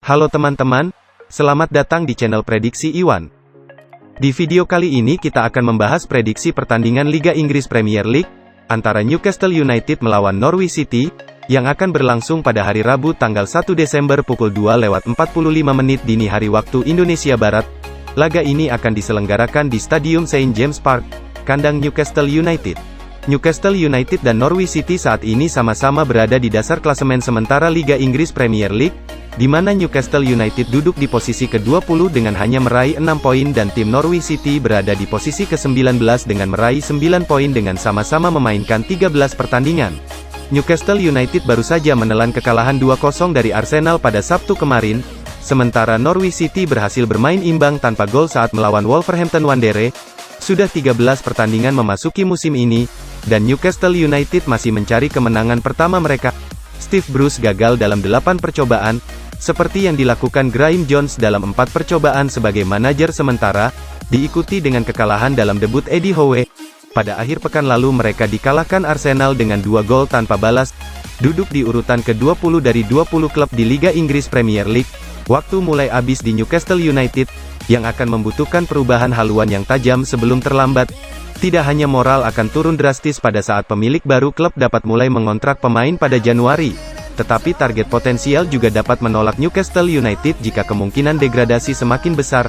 Halo teman-teman, selamat datang di channel Prediksi Iwan. Di video kali ini kita akan membahas prediksi pertandingan Liga Inggris Premier League, antara Newcastle United melawan Norwich City, yang akan berlangsung pada hari Rabu tanggal 1 Desember pukul 2:45 dini hari waktu Indonesia Barat. Laga ini akan diselenggarakan di Stadium St. James Park, kandang Newcastle United. Newcastle United dan Norwich City saat ini sama-sama berada di dasar klasemen sementara Liga Inggris Premier League, di mana Newcastle United duduk di posisi ke-20 dengan hanya meraih 6 poin dan tim Norwich City berada di posisi ke-19 dengan meraih 9 poin dengan sama-sama memainkan 13 pertandingan. Newcastle United baru saja menelan kekalahan 2-0 dari Arsenal pada Sabtu kemarin, sementara Norwich City berhasil bermain imbang tanpa gol saat melawan Wolverhampton Wanderers. Sudah 13 pertandingan memasuki musim ini, dan Newcastle United masih mencari kemenangan pertama mereka. Steve Bruce gagal dalam 8 percobaan, seperti yang dilakukan Graeme Jones dalam 4 percobaan sebagai manajer sementara, diikuti dengan kekalahan dalam debut Eddie Howe. Pada akhir pekan lalu mereka dikalahkan Arsenal dengan 2 gol tanpa balas, duduk di urutan ke-20 dari 20 klub di Liga Inggris Premier League. Waktu mulai habis di Newcastle United, yang akan membutuhkan perubahan haluan yang tajam sebelum terlambat. Tidak hanya moral akan turun drastis pada saat pemilik baru klub dapat mulai mengontrak pemain pada Januari, tetapi target potensial juga dapat menolak Newcastle United jika kemungkinan degradasi semakin besar.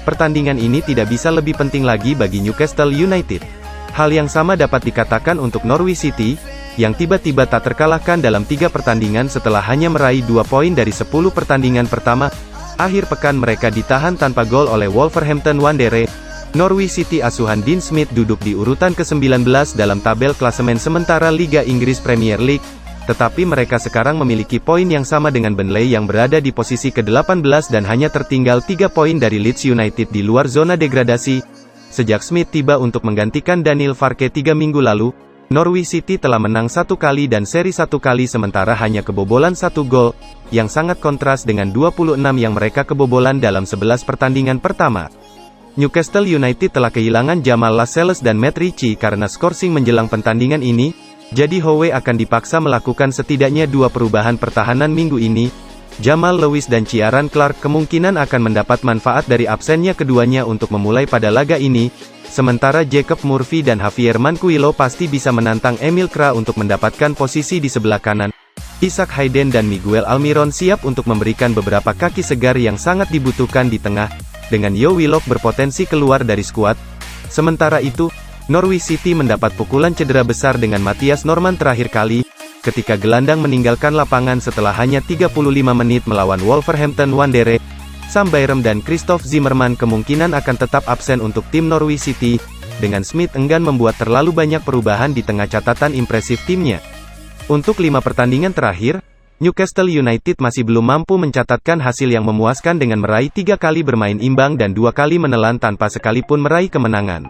Pertandingan ini tidak bisa lebih penting lagi bagi Newcastle United. Hal yang sama dapat dikatakan untuk Norwich City, yang tiba-tiba tak terkalahkan dalam 3 pertandingan setelah hanya meraih 2 poin dari 10 pertandingan pertama. Akhir pekan mereka ditahan tanpa gol oleh Wolverhampton Wanderers. Norwich City asuhan Dean Smith duduk di urutan ke-19 dalam tabel klasemen sementara Liga Inggris Premier League, tetapi mereka sekarang memiliki poin yang sama dengan Burnley yang berada di posisi ke-18 dan hanya tertinggal 3 poin dari Leeds United di luar zona degradasi. Sejak Smith tiba untuk menggantikan Daniel Farke 3 minggu lalu, Norwich City telah menang 1 kali dan seri 1 kali sementara hanya kebobolan 1 gol, yang sangat kontras dengan 26 yang mereka kebobolan dalam 11 pertandingan pertama. Newcastle United telah kehilangan Jamal Lascelles dan Matt Ritchie karena skorsing menjelang pertandingan ini, jadi Howe akan dipaksa melakukan setidaknya 2 perubahan pertahanan minggu ini. Jamal Lewis dan Ciaran Clark kemungkinan akan mendapat manfaat dari absennya keduanya untuk memulai pada laga ini, sementara Jacob Murphy dan Javier Manquillo pasti bisa menantang Emil Kra untuk mendapatkan posisi di sebelah kanan. Isaac Hayden dan Miguel Almiron siap untuk memberikan beberapa kaki segar yang sangat dibutuhkan di tengah, dengan Joe Willock berpotensi keluar dari skuad. Sementara itu, Norwich City mendapat pukulan cedera besar dengan Matthias Norman terakhir kali, ketika gelandang meninggalkan lapangan setelah hanya 35 menit melawan Wolverhampton Wanderers. Sam Byram dan Christoph Zimmermann kemungkinan akan tetap absen untuk tim Norwich City, dengan Smith enggan membuat terlalu banyak perubahan di tengah catatan impresif timnya. Untuk 5 pertandingan terakhir, Newcastle United masih belum mampu mencatatkan hasil yang memuaskan dengan meraih 3 kali bermain imbang dan 2 kali menelan tanpa sekalipun meraih kemenangan.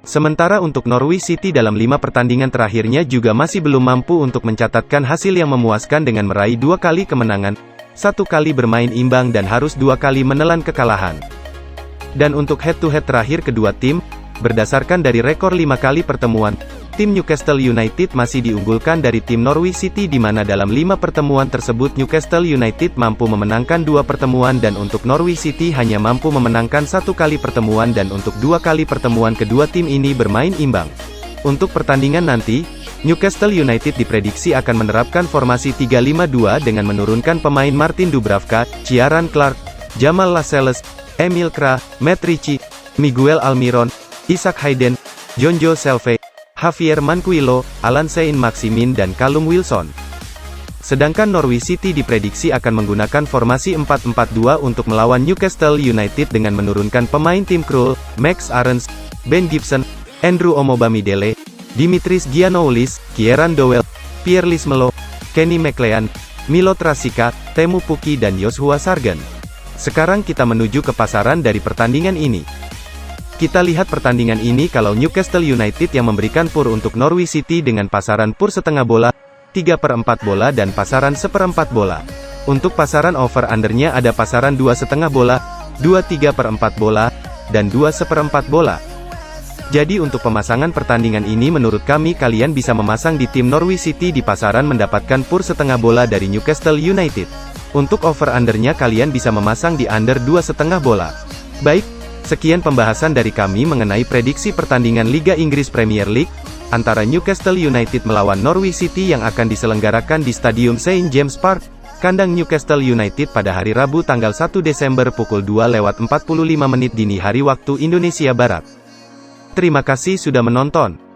Sementara untuk Norwich City dalam 5 pertandingan terakhirnya juga masih belum mampu untuk mencatatkan hasil yang memuaskan dengan meraih 2 kali kemenangan, 1 kali bermain imbang dan harus 2 kali menelan kekalahan. Dan untuk head-to-head terakhir kedua tim, berdasarkan dari rekor 5 kali pertemuan, tim Newcastle United masih diunggulkan dari tim Norwich City di mana dalam 5 pertemuan tersebut Newcastle United mampu memenangkan 2 pertemuan dan untuk Norwich City hanya mampu memenangkan 1 kali pertemuan dan untuk 2 kali pertemuan kedua tim ini bermain imbang. Untuk pertandingan nanti, Newcastle United diprediksi akan menerapkan formasi 3-5-2 dengan menurunkan pemain Martin Dubravka, Ciaran Clark, Jamal Lascelles, Emil Kra, Matt Ritchie, Miguel Almiron, Isaac Hayden, Jonjo Shelvey, Javier Manquillo, Alan Saint-Maximin dan Callum Wilson. Sedangkan Norwich City diprediksi akan menggunakan formasi 4-4-2 untuk melawan Newcastle United dengan menurunkan pemain Tim Krul, Max Aarons, Ben Gibson, Andrew Omobamidele, Dimitris Giannoulis, Kieran Dowell, Pierre Lismelo, Kenny McLean, Milot Rasika, Teemu Pukki dan Joshua Sargent. Sekarang kita menuju ke pasaran dari pertandingan ini. Kita lihat pertandingan ini kalau Newcastle United yang memberikan pur untuk Norwich City dengan pasaran pur setengah bola, 3/4 bola dan pasaran 1/4 bola. Untuk pasaran over-undernya ada pasaran 2,5 bola, 2/3/4 bola, dan 2/1/4 bola. Jadi untuk pemasangan pertandingan ini menurut kami kalian bisa memasang di tim Norwich City di pasaran mendapatkan pur setengah bola dari Newcastle United. Untuk over-undernya kalian bisa memasang di under 2,5 bola. Baik, sekian pembahasan dari kami mengenai prediksi pertandingan Liga Inggris Premier League, antara Newcastle United melawan Norwich City yang akan diselenggarakan di Stadium St. James Park, kandang Newcastle United pada hari Rabu tanggal 1 Desember pukul 2:45 dini hari waktu Indonesia Barat. Terima kasih sudah menonton.